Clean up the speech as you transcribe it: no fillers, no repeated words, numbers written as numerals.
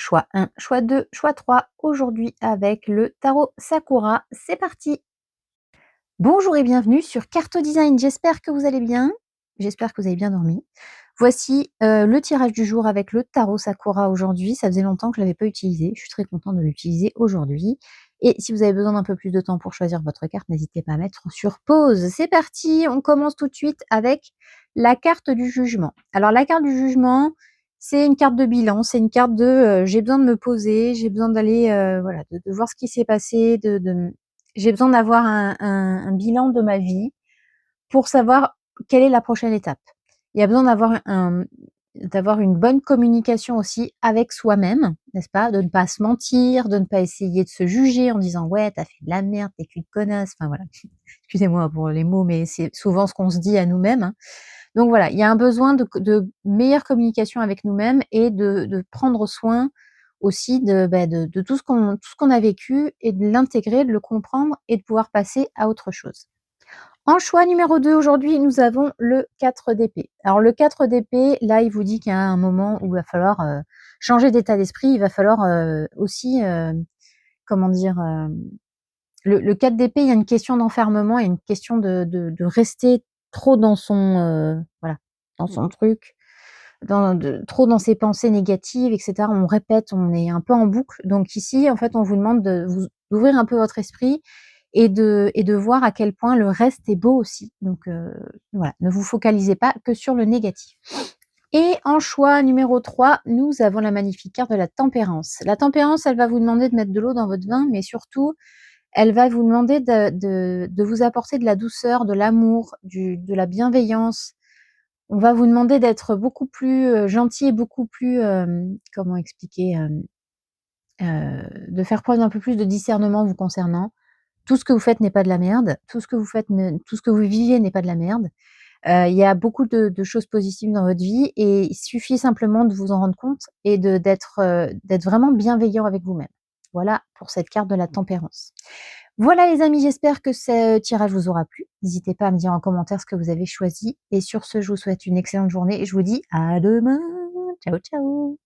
Choix 1, choix 2, choix 3, aujourd'hui avec le tarot Sakura. C'est parti! Bonjour et bienvenue sur Carto Design, j'espère que vous allez bien, j'espère que vous avez bien dormi. Voici, le tirage du jour avec le tarot Sakura aujourd'hui. Ça faisait longtemps que je l'avais pas utilisé, je suis très contente de l'utiliser aujourd'hui et si vous avez besoin d'un peu plus de temps pour choisir votre carte, n'hésitez pas à mettre sur pause. C'est parti, on commence tout de suite avec la carte du jugement. Alors la carte du jugement, c'est une carte de bilan, c'est une carte de, j'ai besoin de me poser, j'ai besoin d'aller, voilà, de voir ce qui s'est passé, j'ai besoin d'avoir un bilan de ma vie pour savoir quelle est la prochaine étape. Il y a besoin d'avoir une bonne communication aussi avec soi-même, n'est-ce pas? De ne pas se mentir, de ne pas essayer de se juger en disant: «Ouais, tu as fait de la merde, tu es qu'une connasse», enfin voilà. Excusez-moi pour les mots, mais c'est souvent ce qu'on se dit à nous-mêmes, hein. Donc voilà, il y a un besoin de meilleure communication avec nous-mêmes et de prendre soin aussi de tout ce qu'on a vécu et de l'intégrer, de le comprendre et de pouvoir passer à autre chose. En choix numéro 2 aujourd'hui, nous avons le 4 d'épée. Alors le 4 d'épée, là, il vous dit qu'il y a un moment où il va falloir, changer d'état d'esprit. Il va falloir, aussi, comment dire? Le 4 d'épée, il y a une question d'enfermement, il y a une question de rester trop dans son, voilà, dans son truc, trop dans ses pensées négatives et cetera. On répète, on est un peu en boucle. Donc ici, en fait, on vous demande d'ouvrir un peu votre esprit et de voir à quel point le reste est beau aussi. Donc voilà, ne vous focalisez pas que sur le négatif. Et en choix numéro 3, nous avons la magnifique carte de la tempérance. La tempérance, elle va vous demander de mettre de l'eau dans votre vin, mais surtout, elle va vous demander de vous apporter de la douceur, de l'amour, de la bienveillance. On va vous demander d'être beaucoup plus, gentil et beaucoup plus, comment expliquer? De faire preuve d'un peu plus de discernement vous concernant. Tout ce que vous faites n'est pas de la merde, tout ce que vous vivez n'est pas de la merde. Il y a beaucoup de choses positives dans votre vie et il suffit simplement de vous en rendre compte et d'être vraiment bienveillant avec vous-même. Voilà pour cette carte de la tempérance. Voilà les amis, j'espère que ce tirage vous aura plu. N'hésitez pas à me dire en commentaire ce que vous avez choisi et sur ce, je vous souhaite une excellente journée et je vous dis à demain. Ciao, ciao.